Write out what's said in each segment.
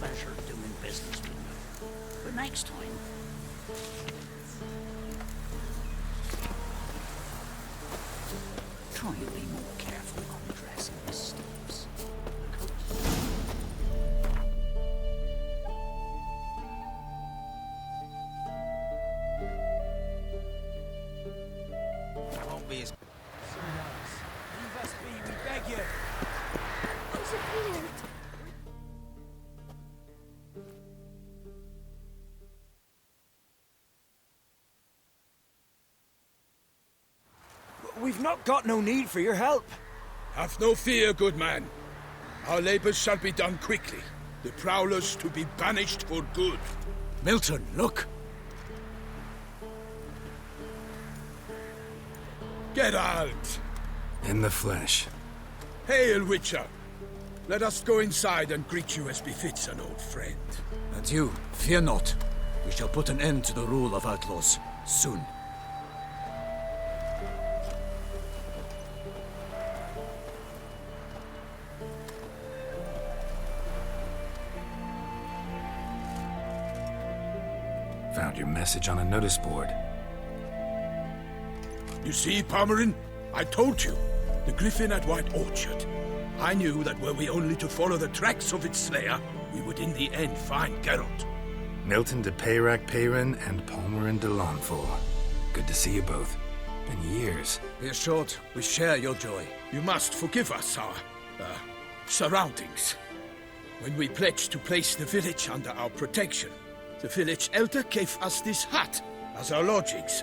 pleasure doing business with you. But next time... try and be more careful on dressing missteps. Won't be as... Leave us be, we beg you. We've not got no need for your help. Have no fear, good man. Our labors shall be done quickly. The prowlers to be banished for good. Milton, look! Geralt! In the flesh. Hail, Witcher! Let us go inside and greet you as befits an old friend. And you, fear not. We shall put an end to the rule of outlaws, soon. Found your message on a notice board. You see, Pomeran? I told you. The griffin at White Orchard. I knew that were we only to follow the tracks of its slayer, we would in the end find Geralt. Milton de Peyrac Peyran and Palmerin de Lawnfall. Good to see you both. Been years. Be assured, we share your joy. You must forgive us our, surroundings. When we pledged to place the village under our protection, the village elder gave us this hut as our lodgings.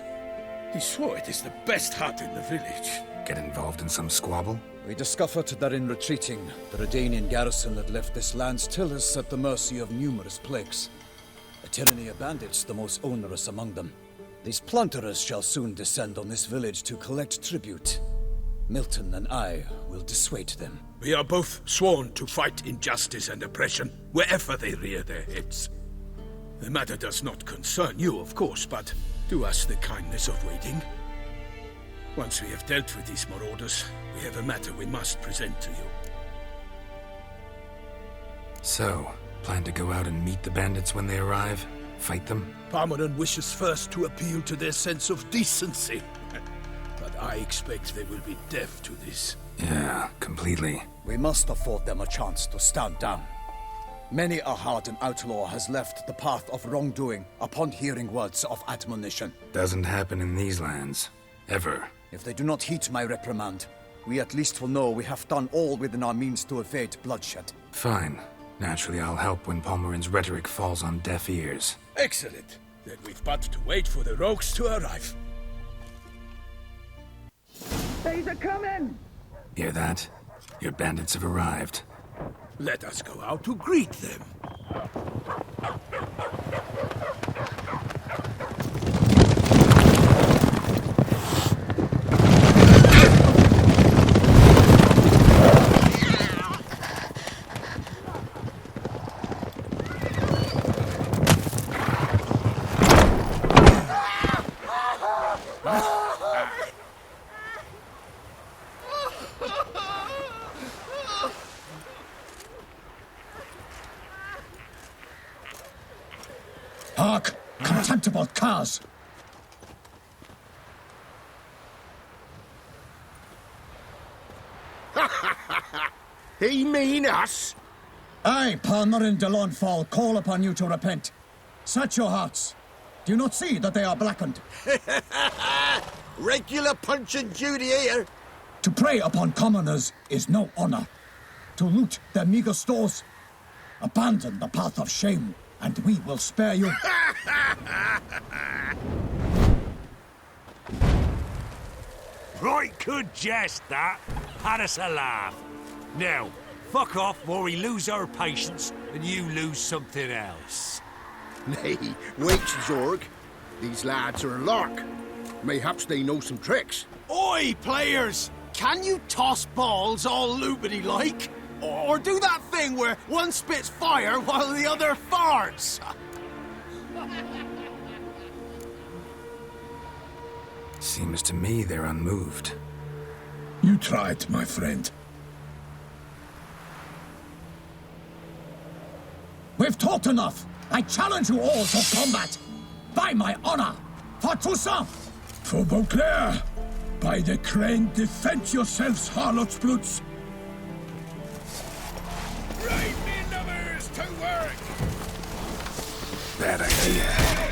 He swore it is the best hut in the village. Get involved in some squabble? We discovered that in retreating, the Redanian garrison that left this land still is at the mercy of numerous plagues. A tyranny of bandits, the most onerous among them. These plunderers shall soon descend on this village to collect tribute. Milton and I will dissuade them. We are both sworn to fight injustice and oppression wherever they rear their heads. The matter does not concern you, of course, but do us the kindness of waiting. Once we have dealt with these marauders, we have a matter we must present to you. So, plan to go out and meet the bandits when they arrive? Fight them? Pomeran wishes first to appeal to their sense of decency. But I expect they will be deaf to this. Yeah, completely. We must afford them a chance to stand down. Many a hardened outlaw has left the path of wrongdoing upon hearing words of admonition. Doesn't happen in these lands. Ever. If they do not heed my reprimand, we at least will know we have done all within our means to evade bloodshed. Fine. Naturally, I'll help when Palmerin's rhetoric falls on deaf ears. Excellent. Then we've but to wait for the rogues to arrive. They's a coming! Hear that? Your bandits have arrived. Let us go out to greet them. Hark! Contemptible curs! He mean us? I, Palmerin de Lawnfall, call upon you to repent. Set your hearts. Do you not see that they are blackened? Regular punch and duty here. To prey upon commoners is no honor. To loot their meager stores, abandon the path of shame, and we will spare you. Right good jest, that. Had us a laugh. Now, fuck off or we lose our patience and you lose something else. Nay, wait, Zorg. These lads are a lark. Mayhaps they know some tricks. Oi, players! Can you toss balls all loopity-like? Or do that thing where one spits fire while the other farts? Seems to me they're unmoved. You tried, my friend. We've talked enough. I challenge you all to combat. By my honor, for Toussaint. For Beauclair, by the crane, defend yourselves, harlots' bloods. Right, me numbers, to work! Bad idea.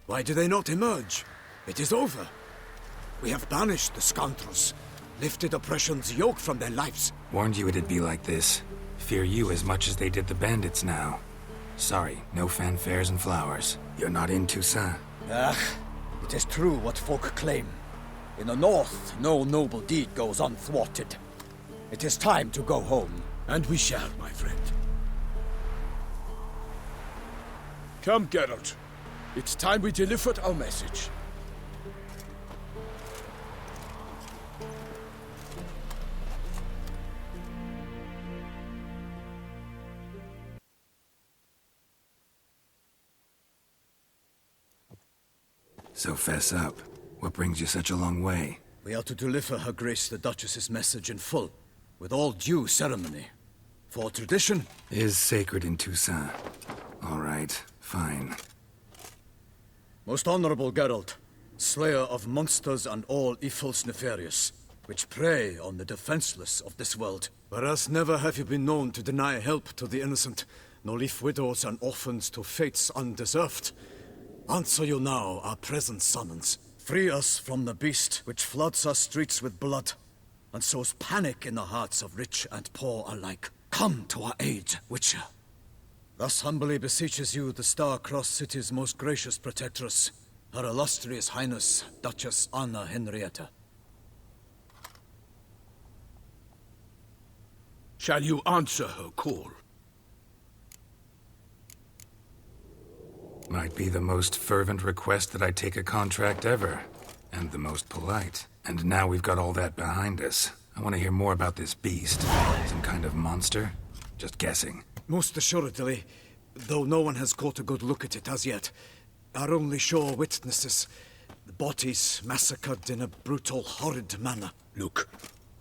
Why do they not emerge? It is over. We have banished the scoundrels, lifted oppression's yoke from their lives. Warned you it'd be like this. Fear you as much as they did the bandits now. Sorry, no fanfares and flowers. You're not in Toussaint. Ah, it is true what folk claim. In the north, no noble deed goes unthwarted. It is time to go home. And we shall, my friend. Come, Geralt. It's time we delivered our message. So fess up. What brings you such a long way? We are to deliver Her Grace the Duchess's message in full, with all due ceremony. For tradition is sacred in Toussaint. All right, fine. Most honorable Geralt, slayer of monsters and all evils nefarious, which prey on the defenseless of this world. Whereas never have you been known to deny help to the innocent, nor leave widows and orphans to fates undeserved. Answer you now our present summons. Free us from the beast which floods our streets with blood, and sows panic in the hearts of rich and poor alike. Come to our aid, Witcher. Thus humbly beseeches you the Star-Crossed City's most gracious protectress, Her Illustrious Highness, Duchess Anna Henrietta. Shall you answer her call? Might be the most fervent request that I take a contract ever. And the most polite. And now we've got all that behind us. I want to hear more about this beast. Some kind of monster? Just guessing. Most assuredly, though no one has caught a good look at it as yet. Our only sure witnesses. The bodies massacred in a brutal, horrid manner. Look,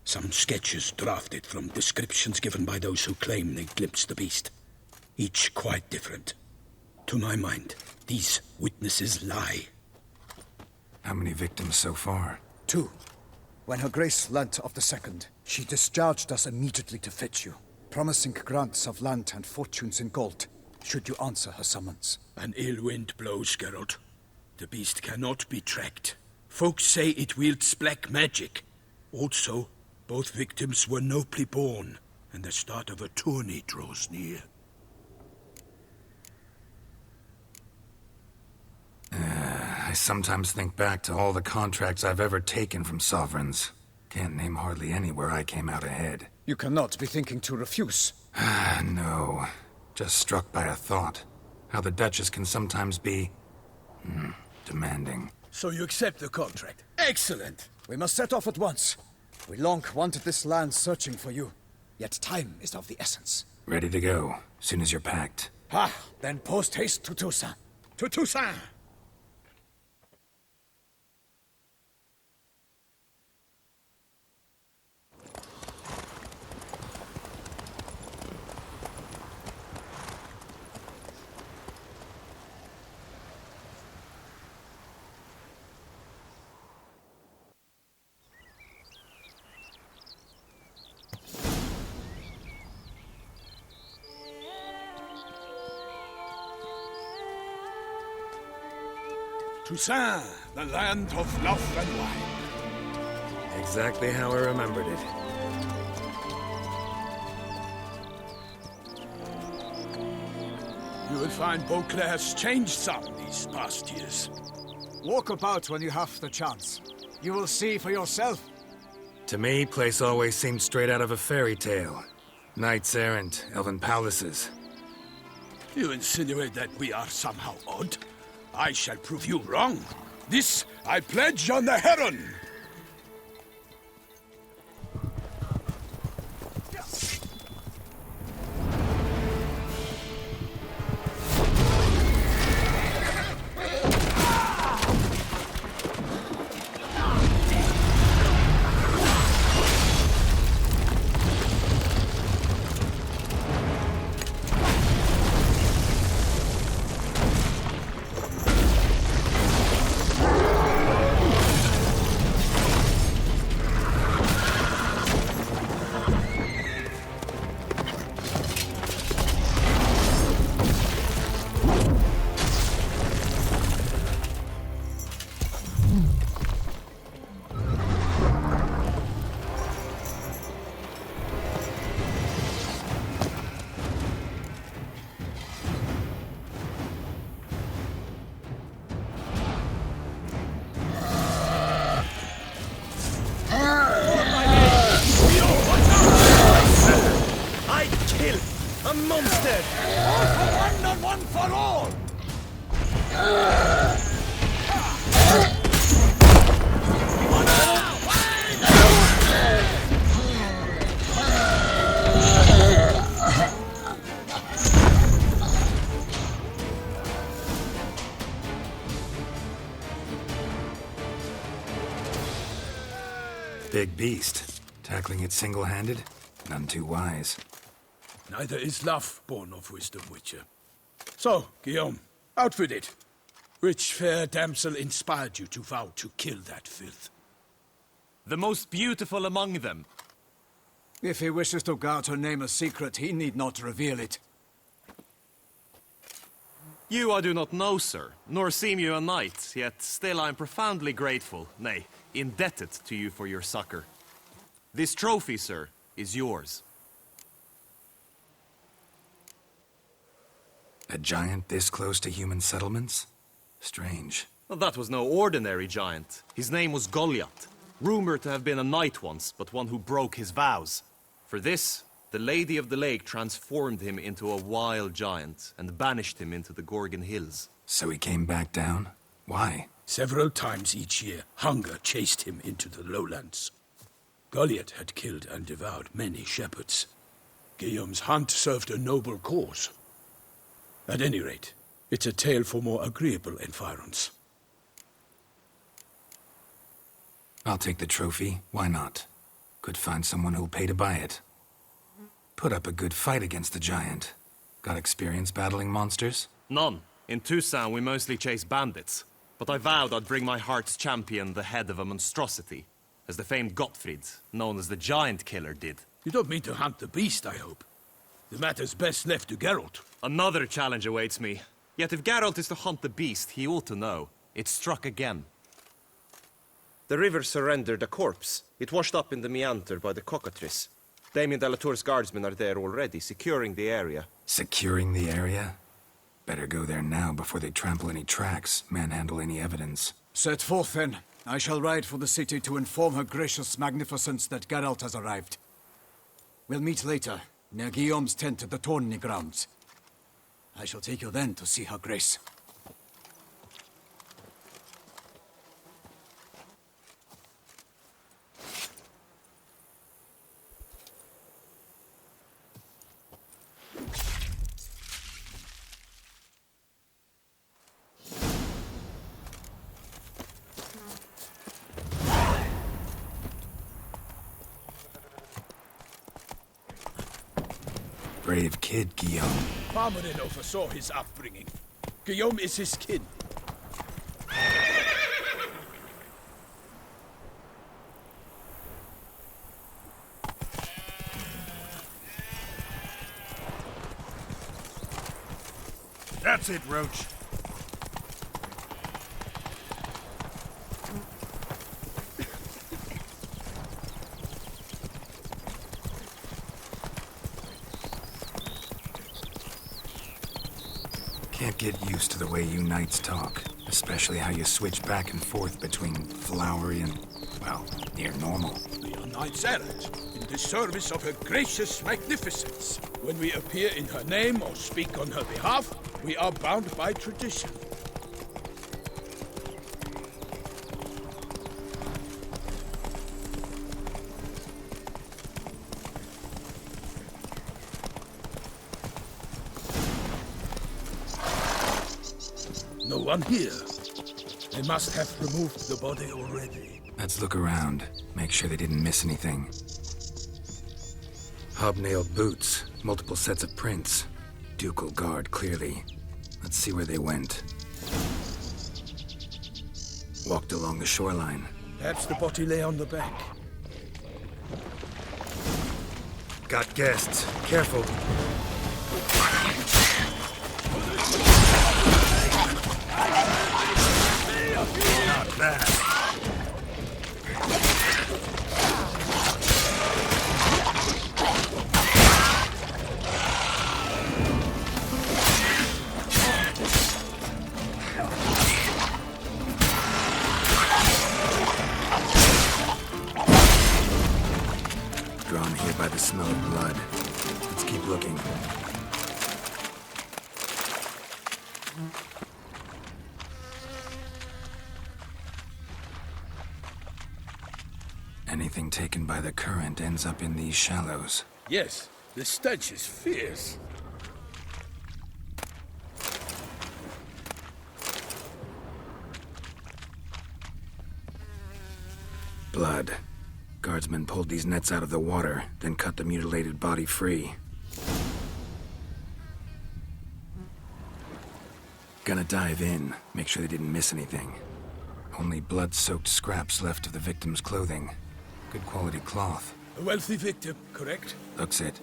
some sketches drafted from descriptions given by those who claim they glimpsed the beast. Each quite different. To my mind, these witnesses lie. How many victims so far? 2. When Her Grace learnt of the second, she discharged us immediately to fetch you, promising grants of land and fortunes in gold, should you answer her summons. An ill wind blows, Geralt. The beast cannot be tracked. Folks say it wields black magic. Also, both victims were nobly born, and the start of a tourney draws near. I sometimes think back to all the contracts I've ever taken from sovereigns. Can't name hardly any where I came out ahead. You cannot be thinking to refuse. No. Just struck by a thought. How the Duchess can sometimes be... demanding. So you accept the contract. Excellent! We must set off at once. We long wanted this land searching for you, yet time is of the essence. Ready to go, soon as you're packed. Ah, then post haste to Toussaint. To Toussaint! Toussaint, the land of love and wine. Exactly how I remembered it. You will find Beauclair's changed some these past years. Walk about when you have the chance. You will see for yourself. To me, place always seemed straight out of a fairy tale. Knights errant, elven palaces. You insinuate that we are somehow odd? I shall prove you wrong. This I pledge on the Heron! Big beast. Tackling it single-handed? None too wise. Neither is love born of wisdom, Witcher. So, Guillaume, out with it. Which fair damsel inspired you to vow to kill that filth? The most beautiful among them. If he wishes to guard her name a secret, he need not reveal it. You I do not know, sir, nor seem you a knight, yet still I am profoundly grateful, nay, indebted to you for your succor. This trophy, sir, is yours. A giant this close to human settlements? Strange. Well, that was no ordinary giant. His name was Goliath, rumored to have been a knight once, but one who broke his vows. For this, the Lady of the Lake transformed him into a wild giant and banished him into the Gorgon Hills. So he came back down? Why? Several times each year, hunger chased him into the lowlands. Goliath had killed and devoured many shepherds. Guillaume's hunt served a noble cause. At any rate, it's a tale for more agreeable environs. I'll take the trophy. Why not? Could find someone who'll pay to buy it. Put up a good fight against the giant. Got experience battling monsters? None. In Toussaint, we mostly chase bandits. But I vowed I'd bring my heart's champion the head of a monstrosity, as the famed Gottfried, known as the Giant Killer, did. You don't mean to hunt the beast, I hope. The matter's best left to Geralt. Another challenge awaits me. Yet if Geralt is to hunt the beast, he ought to know. It struck again. The river surrendered a corpse. It washed up in the meander by the cockatrice. Damien de la Tour's guardsmen are there already, securing the area. Securing the area? Better go there now before they trample any tracks, manhandle any evidence. Set forth, then. I shall ride for the city to inform her gracious magnificence that Geralt has arrived. We'll meet later, near Guillaume's tent at the tourney grounds. I shall take you then to see her grace. brave kid, Guillaume. Parmanin oversaw his upbringing. Guillaume is his kin. That's it, Roach. Can't get used to the way you knights talk, especially how you switch back and forth between flowery and, well, near normal. We are knights errant, in the service of her gracious magnificence. When we appear in her name or speak on her behalf, we are bound by tradition. No one here. They must have removed the body already. Let's look around, make sure they didn't miss anything. Hobnailed boots, multiple sets of prints. Ducal guard, clearly. Let's see where they went. Walked along the shoreline. Perhaps the body lay on the bank. Got guests. Careful. Not bad. Drawn here by the smell of blood. Let's keep looking. Anything taken by the current ends up in these shallows. Yes, the stench is fierce. Blood. Guardsmen pulled these nets out of the water, then cut the mutilated body free. Gonna dive in, make sure they didn't miss anything. Only blood-soaked scraps left of the victim's clothing. Good quality cloth. A wealthy victim, correct? Looks it.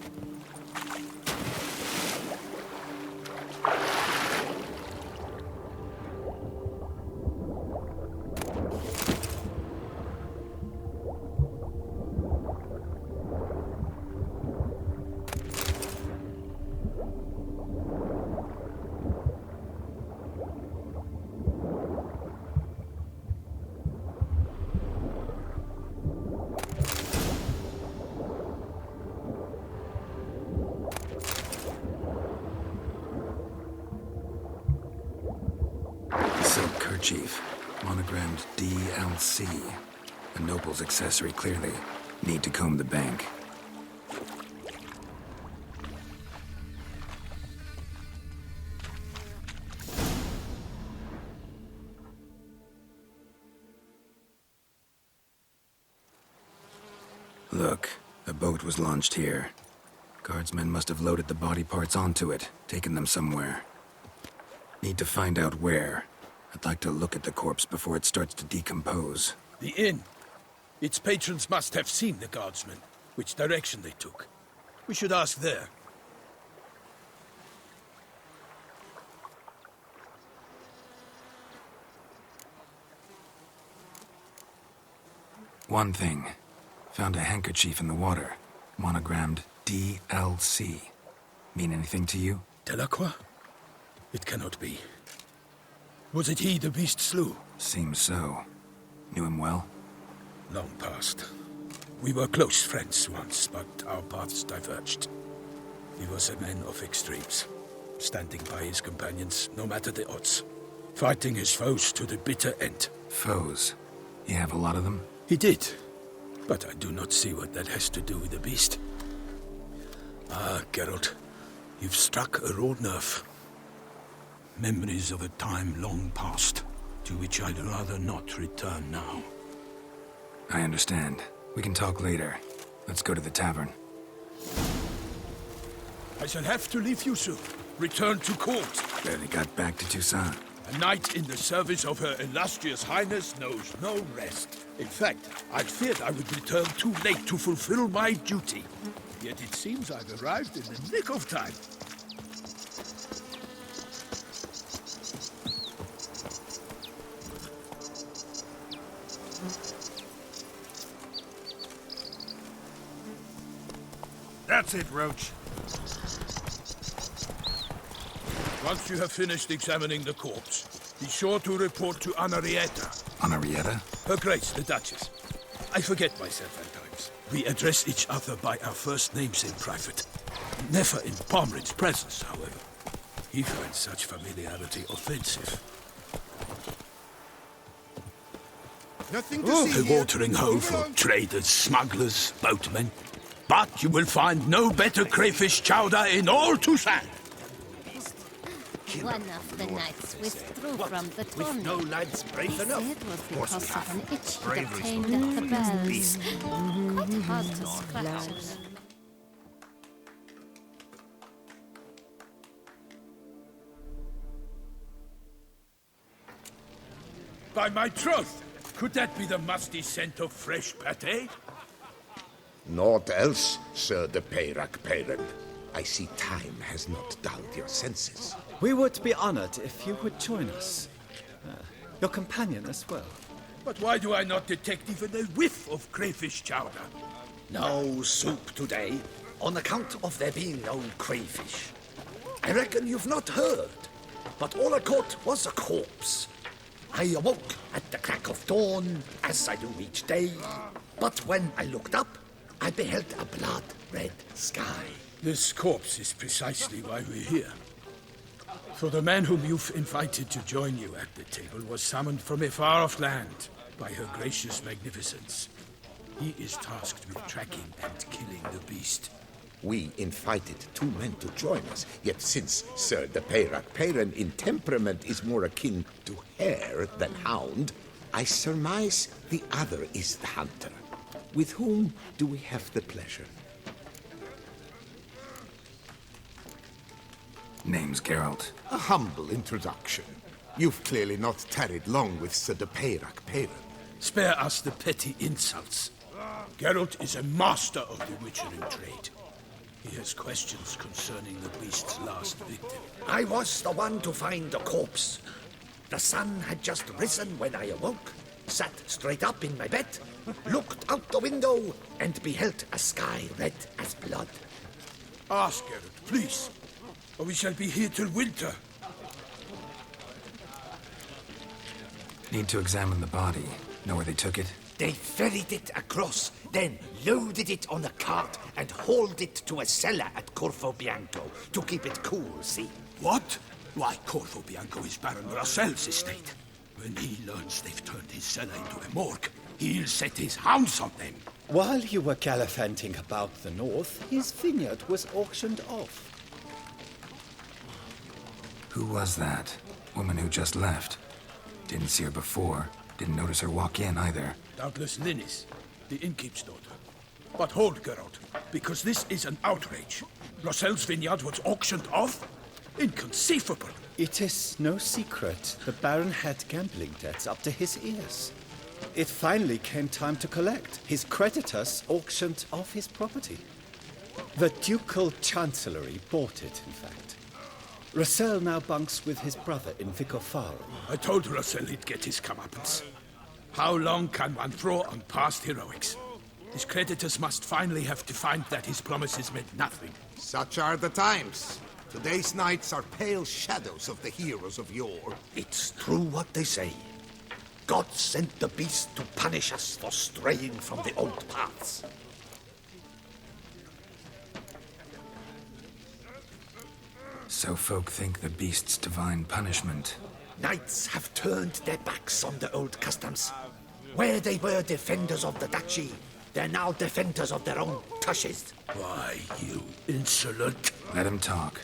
Silk kerchief, monogrammed DLC. A noble's accessory, clearly. Need to comb the bank. Look, a boat was launched here. Guardsmen must have loaded the body parts onto it, taken them somewhere. Need to find out where. I'd like to look at the corpse before it starts to decompose. The inn. Its patrons must have seen the guardsmen, which direction they took. We should ask there. One thing. Found a handkerchief in the water. Monogrammed DLC. Mean anything to you? Delacroix? It cannot be. Was it he the beast slew? Seems so. Knew him well? Long past. We were close friends once, but our paths diverged. He was a man of extremes, standing by his companions no matter the odds, fighting his foes to the bitter end. Foes? You have a lot of them? He did, but I do not see what that has to do with the beast. Ah, Geralt, you've struck a raw nerve. Memories of a time long past, to which I'd rather not return now. I understand. We can talk later. Let's go to the tavern. I shall have to leave you soon. Return to court. Barely got back to Toussaint. A knight in the service of Her Illustrious Highness knows no rest. In fact, I feared I would return too late to fulfill my duty. Yet it seems I've arrived in the nick of time. That's it, Roach. Once you have finished examining the corpse, be sure to report to Henrietta. Henrietta? Her Grace, the Duchess. I forget myself at times. We address each other by our first names in private. Never in Pomerin's presence, however. He finds such familiarity offensive. Nothing to see A here. watering hole for traders, smugglers, boatmen. But you will find no better crayfish chowder in all Toussaint. One of the knights withdrew from the With tournament. no lads brave He enough? said it was Of course we because of have. an itch he'd Bravery's obtained the at the bells. beast. Quite hard to scratch. By my troth, could that be the musty scent of fresh pâté? Naught else, Sir de Peyrac Peyran. I see time has not dulled your senses. We would be honored if you would join us. Your companion as well. But why do I not detect even a whiff of crayfish chowder? No soup today, on account of there being no crayfish. I reckon you've not heard, but all I caught was a corpse. I awoke at the crack of dawn, as I do each day, but when I looked up, I beheld a blood-red sky. This corpse is precisely why we're here. For the man whom you've invited to join you at the table was summoned from a far-off land by her gracious magnificence. He is tasked with tracking and killing the beast. We invited two men to join us, yet since Sir de Peyrac Peyran in temperament is more akin to hare than hound, I surmise the other is the hunter. With whom do we have the pleasure? Name's Geralt. A humble introduction. You've clearly not tarried long with Sir de Peyrac Peyran. Spare us the petty insults. Geralt is a master of the witchering trade. He has questions concerning the beast's last victim. I was the one to find the corpse. The sun had just risen when I awoke, sat straight up in my bed, looked out the window, and beheld a sky red as blood. Ask Geralt, please, or we shall be here till winter. Need to examine the body. Know where they took it? They ferried it across, then loaded it on a cart and hauled it to a cellar at Corvo Bianco to keep it cool, see? What? Why, Corvo Bianco is Baron Russell's estate. When he learns they've turned his cellar into a morgue, he'll set his hounds on them. While you were gallivanting about the north, his vineyard was auctioned off. Who was that? Woman who just left. Didn't see her before. Didn't notice her walk in either. Doubtless Linnis, the innkeep's daughter. But hold, Geralt, because this is an outrage. Russell's vineyard was auctioned off? Inconceivable. It is no secret the Baron had gambling debts up to his ears. It finally came time to collect. His creditors auctioned off his property. The Ducal Chancellery bought it, in fact. Russell now bunks with his brother in Vicofaro. I told Russell he'd get his comeuppance. How long can one throw on past heroics? His creditors must finally have to find that his promises meant nothing. Such are the times. Today's knights are pale shadows of the heroes of yore. It's true what they say. God sent the beast to punish us for straying from the old paths. So folk think the beast's divine punishment. Knights have turned their backs on the old customs. Where they were defenders of the duchy, they're now defenders of their own tushes. Why, you insolent... Let him talk.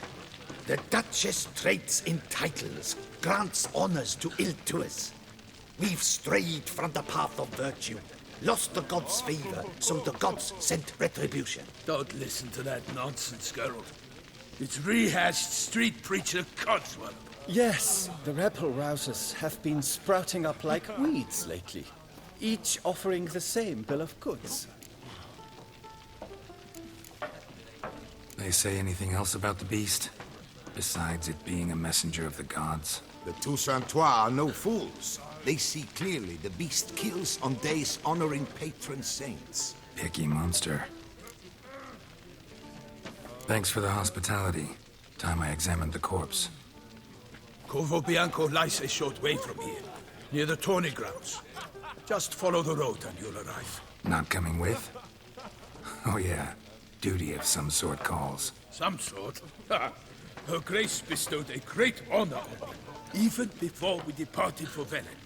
The Duchess trades in titles, grants honors to ill-doers. We've strayed from the path of virtue, lost the gods' favor, so the gods sent retribution. Don't listen to that nonsense, Geralt. It's rehashed street preacher codswallop. Yes, the rebel rousers have been sprouting up like weeds lately, each offering the same bill of goods. They say anything else about the beast? Besides it being a messenger of the gods? The Toussaint are no fools. They see clearly the beast kills on days honoring patron saints. Picky monster. Thanks for the hospitality. Time I examined the corpse. Corvo Bianco lies a short way from here, near the tourney grounds. Just follow the road and you'll arrive. Not coming with? Oh yeah, duty of some sort calls. Some sort? Ha! Her Grace bestowed a great honor on me, even before we departed for Velen.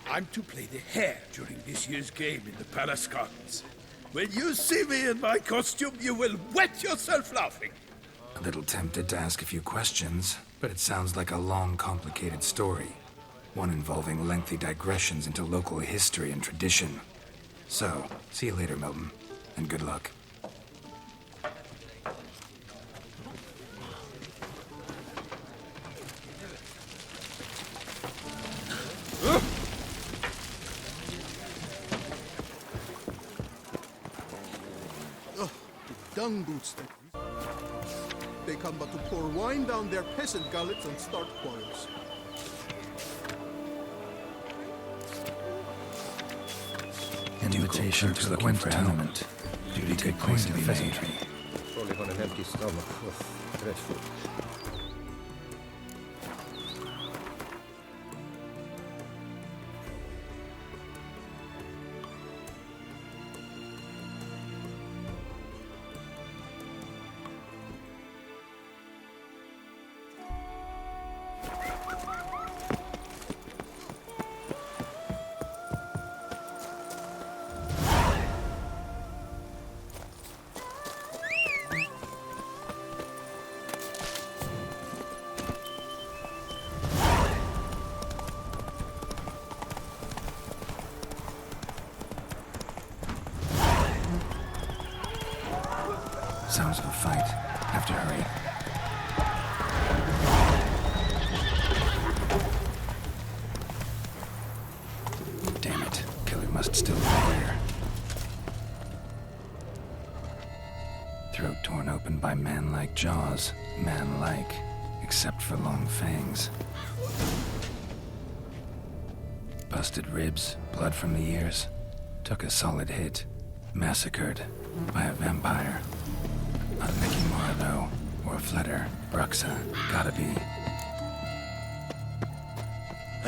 I'm to play the hare during this year's game in the Palace Gardens. When you see me in my costume, you will wet yourself laughing. A little tempted to ask a few questions, but it sounds like a long, complicated story. One involving lengthy digressions into local history and tradition. So, see you later, Milton, and good luck. Dung boots that they come but to pour wine down their peasant gullets and start quarrels. Invitation to the tournament. Duty take place in the pheasantry. Surely on an empty stomach. Dreadful. Sounds of a fight. Have to hurry. Damn it. Killer must still be here. Throat torn open by man-like jaws. Man-like, except for long fangs. Busted ribs, blood from the ears. Took a solid hit. Massacred by a vampire. Not a Mickey Mora, though, or a Fletter. Bruxa, gotta be.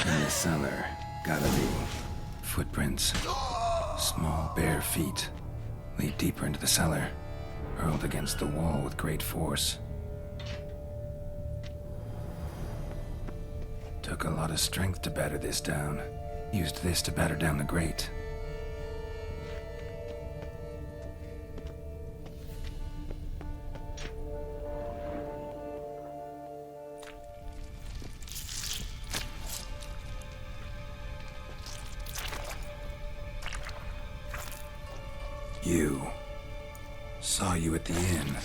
In the cellar, gotta be. Footprints. Small, bare feet. Lead deeper into the cellar. Hurled against the wall with great force. Took a lot of strength to batter this down. Used this to batter down the grate. You. Saw you at the inn.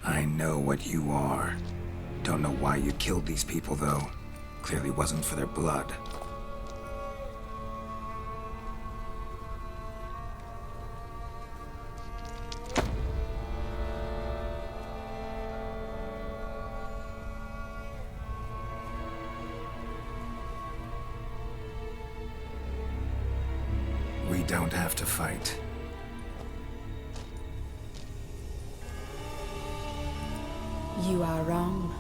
I know what you are. Don't know why you killed these people, though. Clearly wasn't for their blood. We don't have to fight. You are wrong.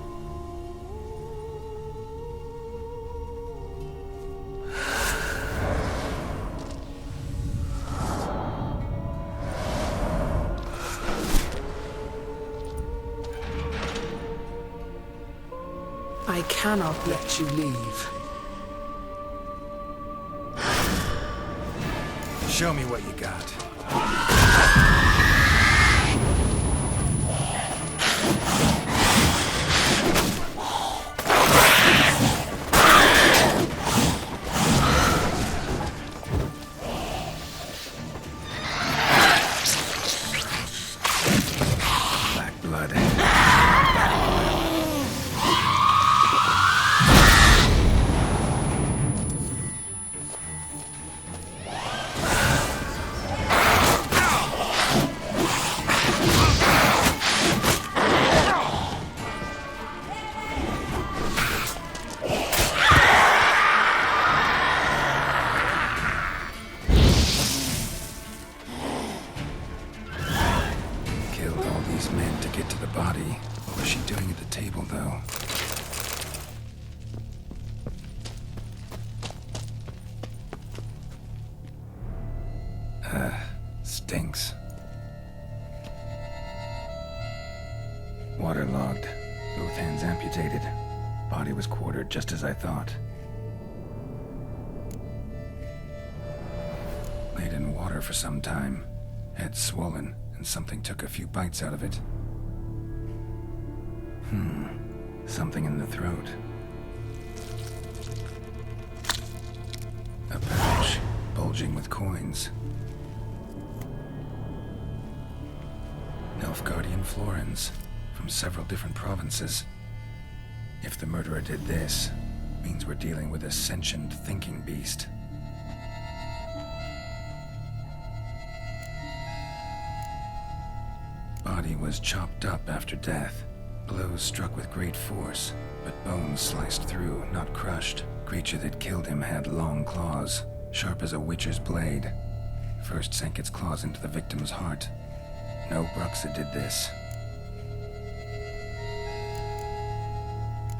I cannot let you leave. Show me what you got. stinks. Waterlogged. Both hands amputated. Body was quartered just as I thought. Laid in water for some time. Head swollen, and something took a few bites out of it. Something in the throat. A pouch, bulging with coins. Nilfgaardian florins, from several different provinces. If the murderer did this, means we're dealing with a sentient thinking beast. Body was chopped up after death. Blows struck with great force, but bones sliced through, not crushed. Creature that killed him had long claws, sharp as a witcher's blade. First sank its claws into the victim's heart. No Bruxa did this.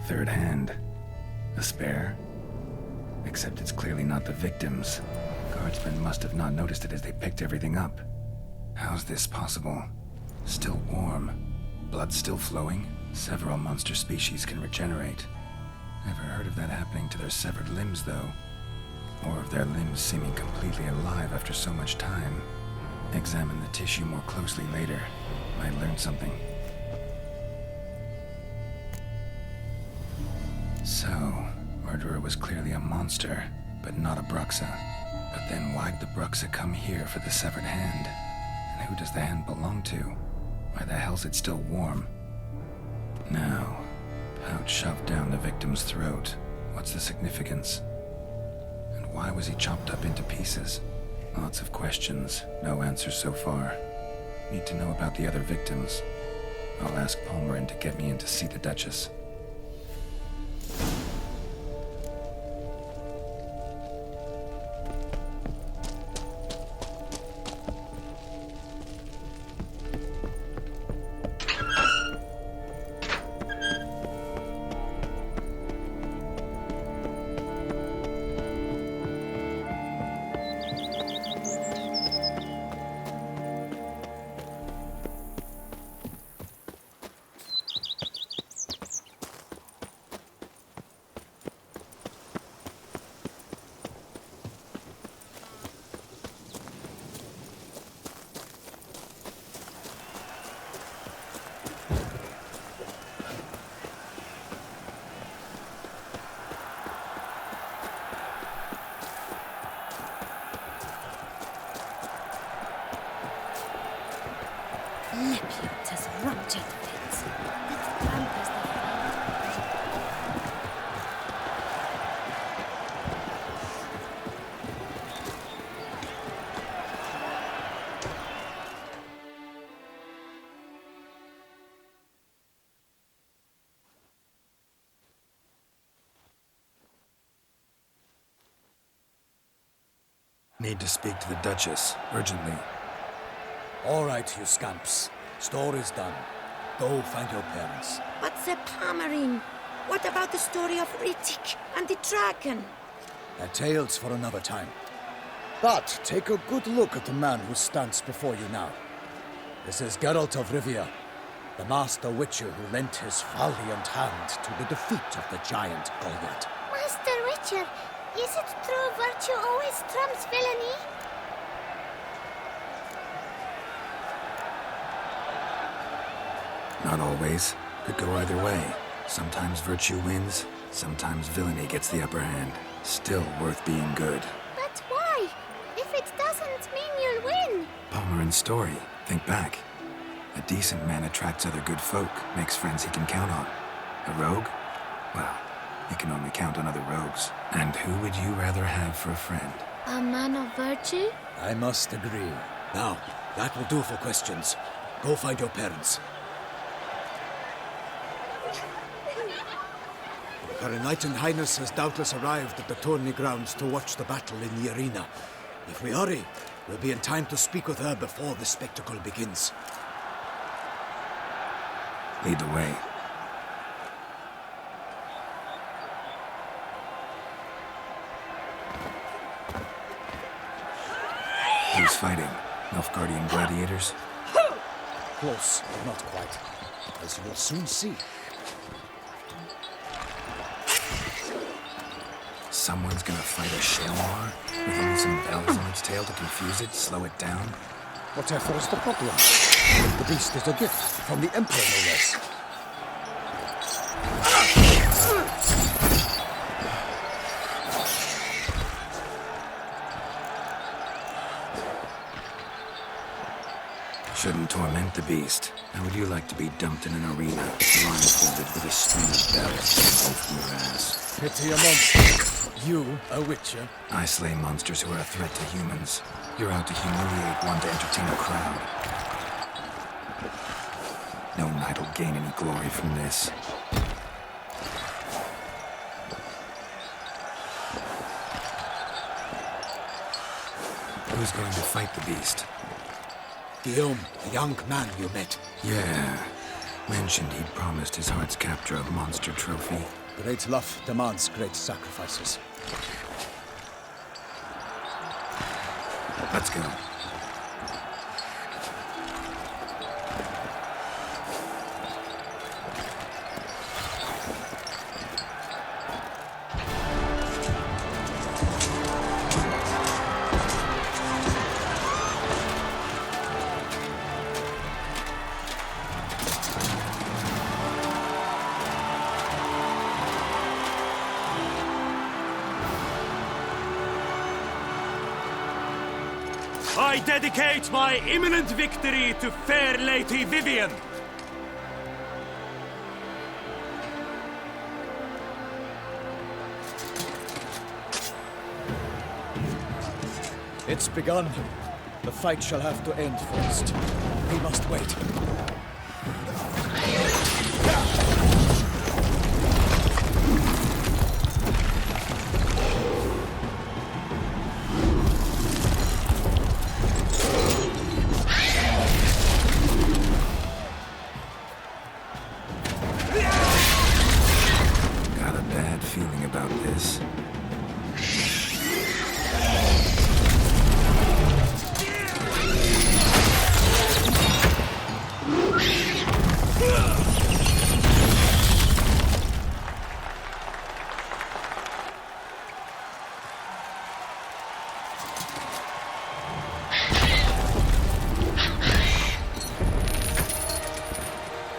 Third hand. A spare? Except it's clearly not the victim's. Guardsmen must have not noticed it as they picked everything up. How's this possible? Still warm. Blood still flowing? Several monster species can regenerate. Never heard of that happening to their severed limbs, though. Or of their limbs seeming completely alive after so much time. Examine the tissue more closely later. Might learn something. So, murderer was clearly a monster, but not a Bruxa. But then why'd the Bruxa come here for the severed hand? And who does the hand belong to? Why the hell's it still warm? Now, pouch shoved down the victim's throat. What's the significance? And why was he chopped up into pieces? Lots of questions, no answers so far. Need to know about the other victims. I'll ask Palmerin to get me in to see the Duchess. Lepiot has ruptured it. That pampers the Need to speak to the Duchess, urgently. All right, you scamps. Story's done. Go find your parents. But Sir Palmerin, what about the story of Rittik and the dragon? They're tales for another time. But take a good look at the man who stands before you now. This is Geralt of Rivia, the master witcher who lent his valiant hand to the defeat of the giant Goliath. Master Witcher, is it true virtue always trumps villainy? Not always. Could go either way. Sometimes virtue wins, sometimes villainy gets the upper hand. Still worth being good. But why? If it doesn't mean you'll win. Palmerin's story. Think back. A decent man attracts other good folk, makes friends he can count on. A rogue? Well, he can only count on other rogues. And who would you rather have for a friend? A man of virtue? I must agree. Now, that will do for questions. Go find your parents. Her Enlightened Highness has doubtless arrived at the tourney grounds to watch the battle in the arena. If we hurry, we'll be in time to speak with her before the spectacle begins. Lead the way. Who's fighting? Nilfgaardian gladiators? Close, but not quite. As you will soon see. Someone's gonna fight a Cellar with only some bells on its tail to confuse it, slow it down? Whatever is the problem? The beast is a gift from the Emperor, no less. Shouldn't torment the beast. How would you like to be dumped in an arena, blindfolded with a string of bells all from your ass? Pity a monster. You, a witcher? I slay monsters who are a threat to humans. You're out to humiliate one to entertain a crowd. No knight will gain any glory from this. Who's going to fight the beast? Guillaume, the young man you met. Yeah. Mentioned he'd promised his heart's capture a monster trophy. Great love demands great sacrifices. Let's go. I dedicate my imminent victory to fair Lady Vivian. It's begun. The fight shall have to end first. We must wait. Got a bad feeling about this.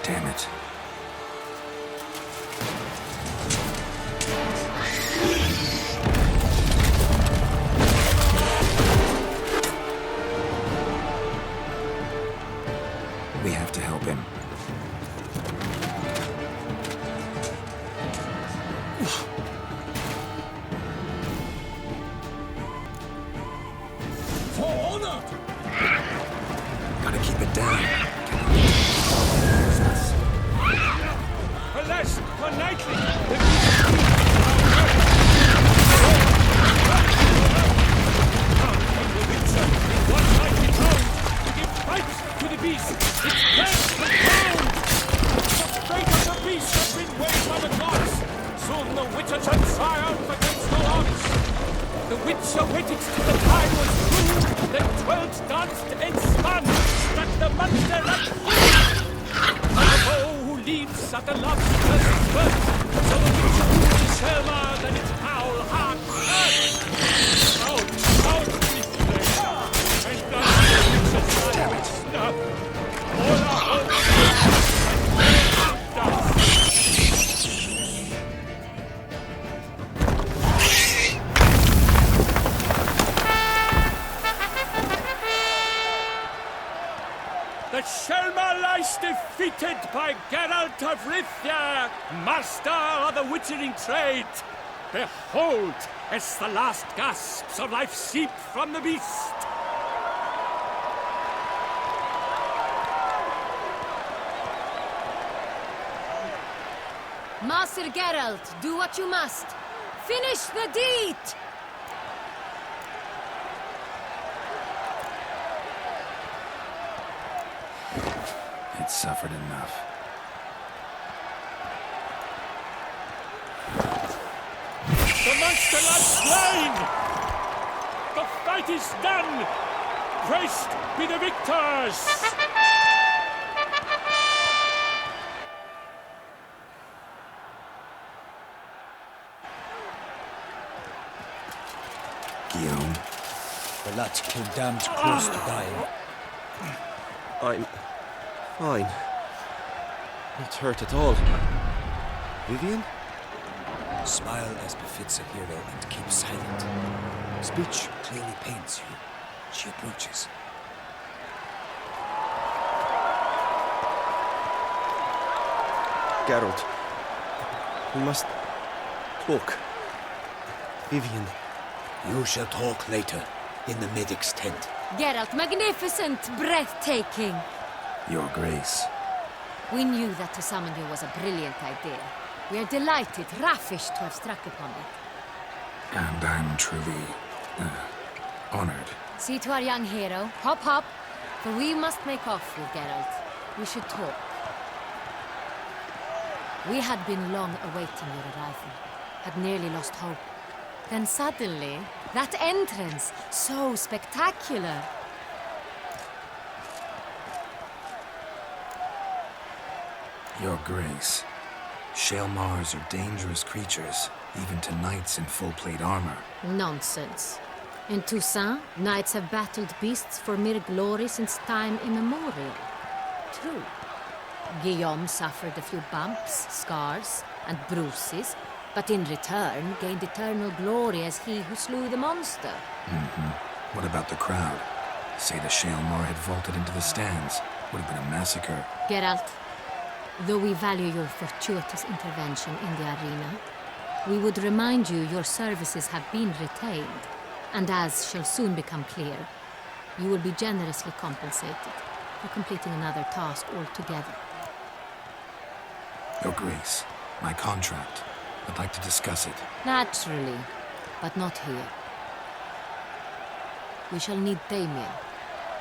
Damn it. We have to help him. For honor! Gotta keep it down. Alas, for knightly, one might be thrown to give fight to the beast. Its breath and bound. The fate of the beast has been weighed by the gods. Soon the witcher shall triumph against the odds. The witcher waited till the time was through, then twirled, danced, and spun, struck the monster like a foe who leaps at the love's first birth. So the witcher drew his Cellar, then its foul heart burst. Out, we flame, and the witcher's life snuff. All our hopes and dust. The Cellar lies defeated by Geralt of Rivia, master of the witchering trade. Behold, as the last gasps of life seep from the beast. Master Geralt, do what you must. Finish the deed! It's suffered enough. The monster lies slain! The fight is done! Christ be the victors! Guillaume. The lad came damned close to dying. I'm fine. Not hurt at all. Vivian? Smile as befits a hero and keep silent. Speech clearly pains you. She approaches. Geralt, we must talk. Vivian. You shall talk later, in the medic's tent. Geralt, magnificent, breathtaking. Your Grace. We knew that to summon you was a brilliant idea. We are delighted, ravished to have struck upon it. And I'm truly honored. See to our young hero. Hop, hop. For we must make off with Geralt. We should talk. We had been long awaiting your arrival. Had nearly lost hope. Then suddenly, that entrance, so spectacular. Your Grace. Shaelmars are dangerous creatures, even to knights in full plate armor. Nonsense. In Toussaint, knights have battled beasts for mere glory since time immemorial. True. Guillaume suffered a few bumps, scars, and bruises, but in return gained eternal glory as he who slew the monster. What about the crowd? Say the Shaelmar had vaulted into the stands. Would have been a massacre. Geralt, though we value your fortuitous intervention in the arena, we would remind you your services have been retained, and as shall soon become clear, you will be generously compensated for completing another task altogether. Your Grace, my contract. I'd like to discuss it. Naturally, but not here. We shall need Damien.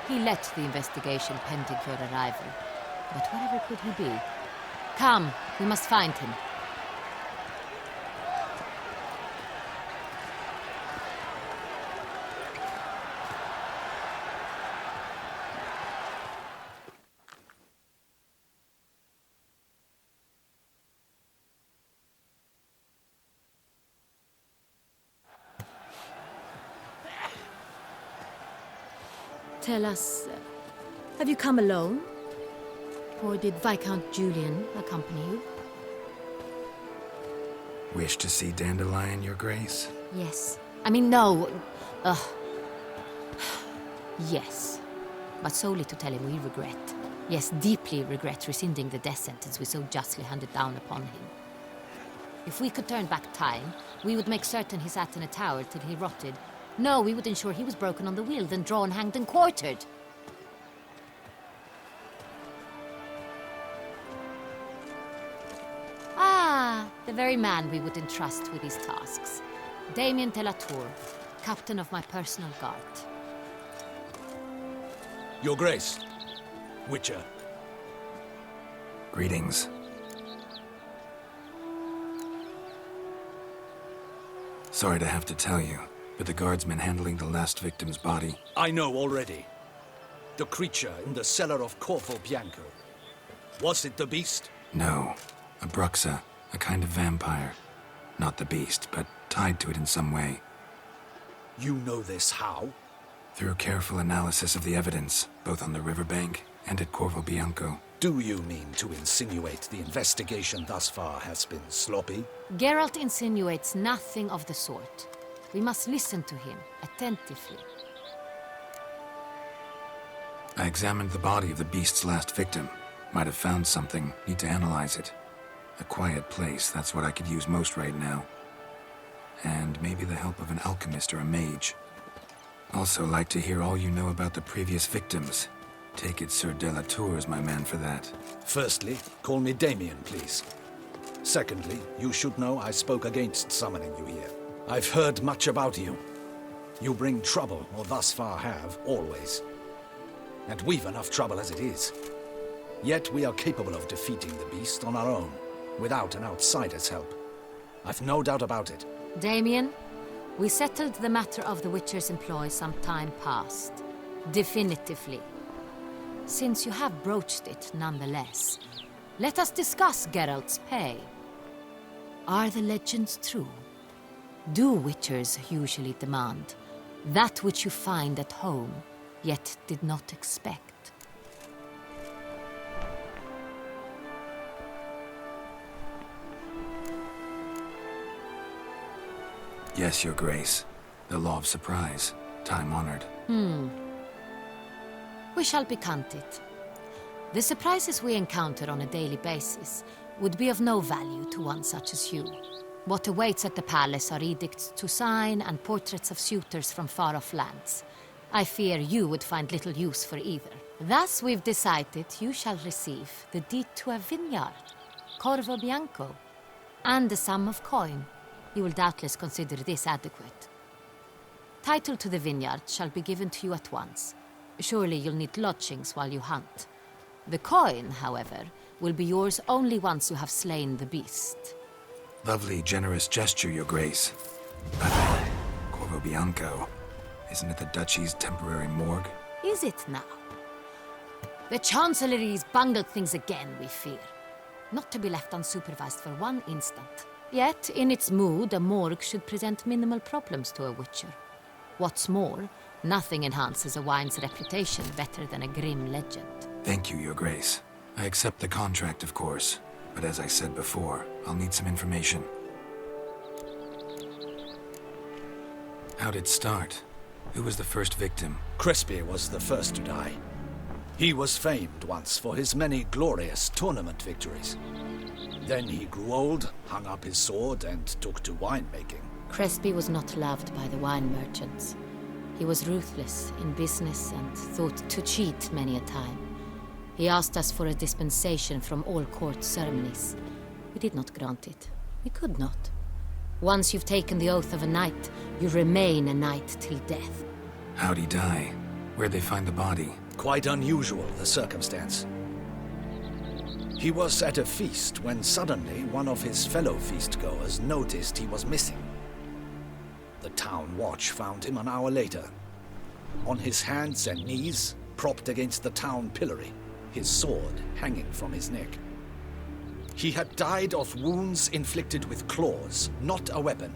He led the investigation pending your arrival. But whatever could he be? Come, we must find him. Tell us, have you come alone? Or did Viscount Julian accompany you? Wish to see Dandelion, Your Grace? Yes. I mean, no. Yes. But solely to tell him we regret. Yes, deeply regret rescinding the death sentence we so justly handed down upon him. If we could turn back time, we would make certain he sat in a tower till he rotted. No, we would ensure he was broken on the wheel, then drawn, hanged, and quartered. Ah, the very man we would entrust with these tasks. Damien de la Tour, captain of my personal guard. Your Grace. Witcher. Greetings. Sorry to have to tell you, but the guardsman handling the last victim's body... I know already. The creature in the cellar of Corvo Bianco. Was it the beast? No. A bruxa, a kind of vampire. Not the beast, but tied to it in some way. You know this how? Through careful analysis of the evidence, both on the riverbank and at Corvo Bianco. Do you mean to insinuate the investigation thus far has been sloppy? Geralt insinuates nothing of the sort. We must listen to him attentively. I examined the body of the beast's last victim. Might have found something. Need to analyze it. A quiet place, that's what I could use most right now. And maybe the help of an alchemist or a mage. Also like to hear all you know about the previous victims. Take it Sir de la Tour is my man for that. Firstly, call me Damien, please. Secondly, you should know I spoke against summoning you here. I've heard much about you. You bring trouble, or thus far have, always. And we've enough trouble as it is. Yet we are capable of defeating the beast on our own, without an outsider's help. I've no doubt about it. Damien, we settled the matter of the Witcher's employ some time past. Definitively. Since you have broached it nonetheless, let us discuss Geralt's pay. Are the legends true? Do witchers usually demand that which you find at home, yet did not expect? Yes, Your Grace. The law of surprise. Time-honored. We shall becant it. The surprises we encounter on a daily basis would be of no value to one such as you. What awaits at the palace are edicts to sign and portraits of suitors from far-off lands. I fear you would find little use for either. Thus we've decided you shall receive the deed to a vineyard, Corvo Bianco, and a sum of coin. You will doubtless consider this adequate. Title to the vineyard shall be given to you at once. Surely you'll need lodgings while you hunt. The coin, however, will be yours only once you have slain the beast. Lovely, generous gesture, Your Grace. But Corvo Bianco, isn't it the Duchy's temporary morgue? Is it now? The Chancellery's bungled things again, we fear. Not to be left unsupervised for one instant. Yet, in its mood, a morgue should present minimal problems to a witcher. What's more, nothing enhances a wine's reputation better than a grim legend. Thank you, Your Grace. I accept the contract, of course. But as I said before, I'll need some information. How'd it start? Who was the first victim? Crespi was the first to die. He was famed once for his many glorious tournament victories. Then he grew old, hung up his sword, and took to winemaking. Crespi was not loved by the wine merchants. He was ruthless in business and thought to cheat many a time. He asked us for a dispensation from all court ceremonies. We did not grant it. We could not. Once you've taken the oath of a knight, you remain a knight till death. How'd he die? Where'd they find the body? Quite unusual, the circumstance. He was at a feast when suddenly one of his fellow feastgoers noticed he was missing. The town watch found him an hour later, on his hands and knees, propped against the town pillory, his sword hanging from his neck. He had died of wounds inflicted with claws, not a weapon.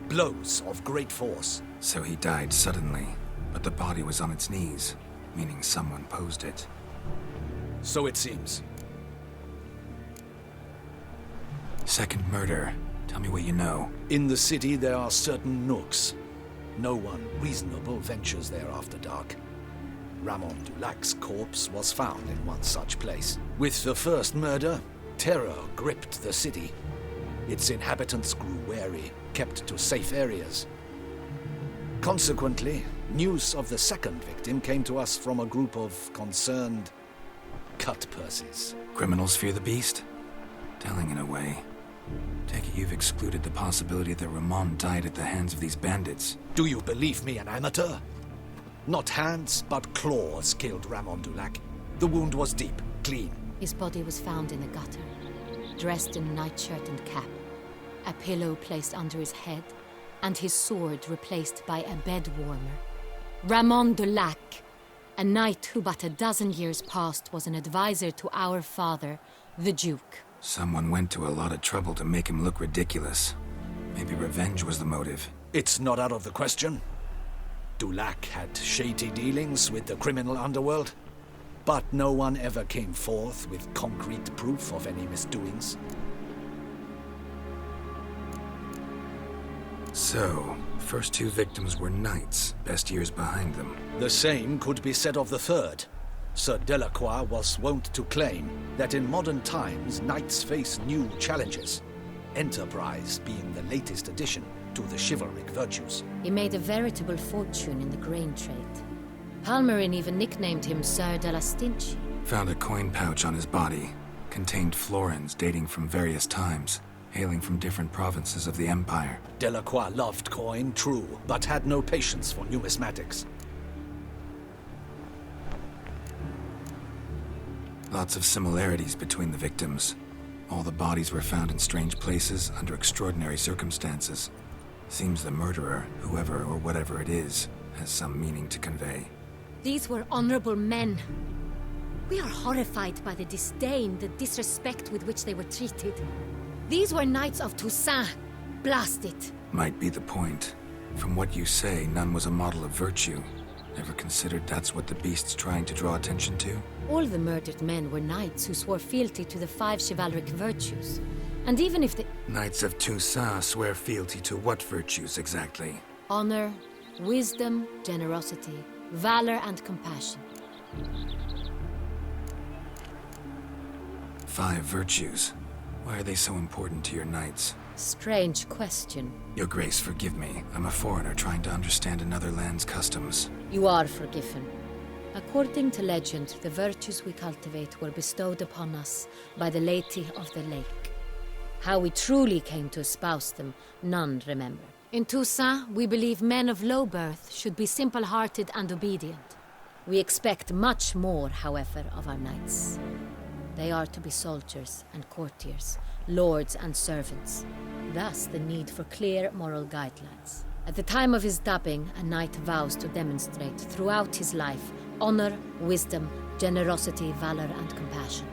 Blows of great force. So he died suddenly, but the body was on its knees, meaning someone posed it. So it seems. Second murder. Tell me what you know. In the city there are certain nooks. No one reasonable ventures there after dark. Ramon Dulac's corpse was found in one such place. With the first murder, terror gripped the city. Its inhabitants grew wary, kept to safe areas. Consequently, news of the second victim came to us from a group of concerned cut-purses. Criminals fear the beast? Telling in a way. Take it you've excluded the possibility that Ramon died at the hands of these bandits. Do you believe me an amateur? Not hands, but claws killed Ramon Dulac. The wound was deep, clean. His body was found in a gutter, dressed in nightshirt and cap, a pillow placed under his head, and his sword replaced by a bed warmer. Ramon Dulac, a knight who but a dozen years past was an advisor to our father, the Duke. Someone went to a lot of trouble to make him look ridiculous. Maybe revenge was the motive. It's not out of the question. Dulac had shady dealings with the criminal underworld, but no one ever came forth with concrete proof of any misdoings. So, first two victims were knights, best years behind them. The same could be said of the third. Sir Delacroix was wont to claim that in modern times knights face new challenges, enterprise being the latest addition to the chivalric virtues. He made a veritable fortune in the grain trade. Palmerin even nicknamed him Sir de la Stinchi. Found a coin pouch on his body. Contained florins dating from various times, hailing from different provinces of the Empire. Delacroix loved coin, true, but had no patience for numismatics. Lots of similarities between the victims. All the bodies were found in strange places under extraordinary circumstances. Seems the murderer, whoever or whatever it is, has some meaning to convey. These were honorable men. We are horrified by the disdain, the disrespect with which they were treated. These were knights of Toussaint. Blast it. Might be the point. From what you say, none was a model of virtue. Ever considered that's what the beast's trying to draw attention to? All the murdered men were knights who swore fealty to the 5 chivalric virtues. And even if the... Knights of Toussaint swear fealty to what virtues exactly? Honor, wisdom, generosity, valor, and compassion. 5 virtues. Why are they so important to your knights? Strange question. Your Grace, forgive me. I'm a foreigner trying to understand another land's customs. You are forgiven. According to legend, the virtues we cultivate were bestowed upon us by the Lady of the Lake. How we truly came to espouse them, none remember. In Toussaint, we believe men of low birth should be simple-hearted and obedient. We expect much more, however, of our knights. They are to be soldiers and courtiers, lords and servants. Thus, the need for clear moral guidelines. At the time of his dubbing, a knight vows to demonstrate throughout his life honor, wisdom, generosity, valor, and compassion.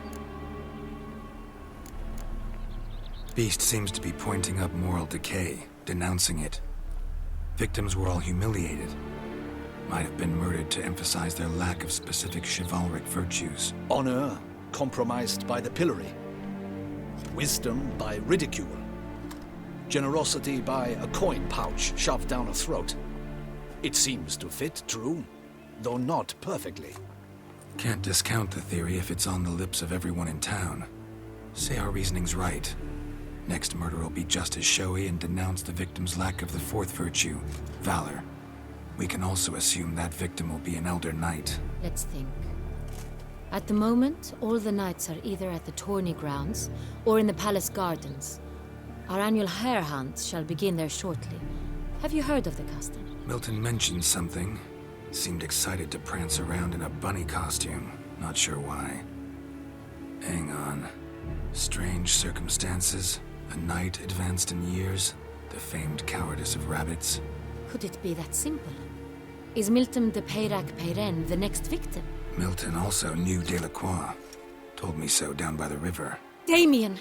Beast seems to be pointing up moral decay, denouncing it. Victims were all humiliated. Might have been murdered to emphasize their lack of specific chivalric virtues. Honor compromised by the pillory. Wisdom by ridicule. Generosity by a coin pouch shoved down a throat. It seems to fit, true, though not perfectly. Can't discount the theory if it's on the lips of everyone in town. Say our reasoning's right. Next murder will be just as showy and denounce the victim's lack of the 4th virtue, valor. We can also assume that victim will be an elder knight. Let's think. At the moment, all the knights are either at the tourney grounds or in the palace gardens. Our annual hare hunt shall begin there shortly. Have you heard of the custom? Milton mentioned something. Seemed excited to prance around in a bunny costume. Not sure why. Hang on. Strange circumstances. A knight advanced in years. The famed cowardice of rabbits. Could it be that simple? Is Milton de Peyrac-Peyren the next victim? Milton also knew Delacroix. Told me so down by the river. Damien!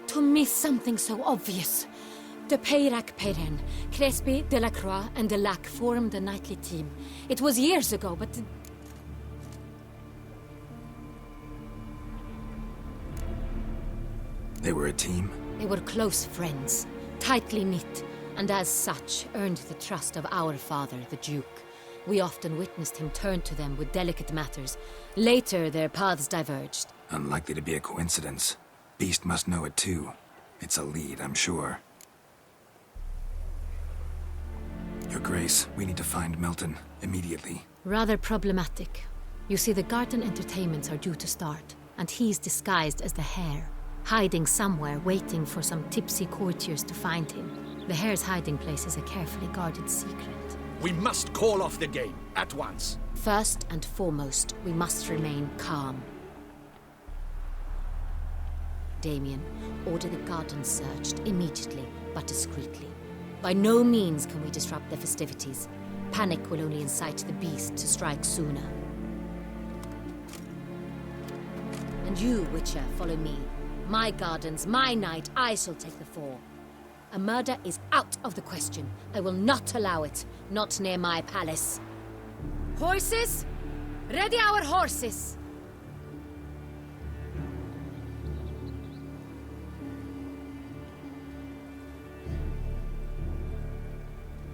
To miss something so obvious. De Peyrac-Peyren, Crespi, Delacroix, and Delac formed a knightly team. It was years ago, but... They were a team? They were close friends, tightly knit, and as such earned the trust of our father, the Duke. We often witnessed him turn to them with delicate matters. Later, their paths diverged. Unlikely to be a coincidence. Beast must know it too. It's a lead, I'm sure. Your Grace, we need to find Milton, immediately. Rather problematic. You see, the garden entertainments are due to start, and he's disguised as the hare, hiding somewhere, waiting for some tipsy courtiers to find him. The hare's hiding place is a carefully guarded secret. We must call off the game, at once. First and foremost, we must remain calm. Damien, order the garden searched immediately, but discreetly. By no means can we disrupt the festivities. Panic will only incite the beast to strike sooner. And you, Witcher, follow me. My gardens, my night, I shall take the fall. A murder is out of the question. I will not allow it. Not near my palace. Horses? Ready our horses!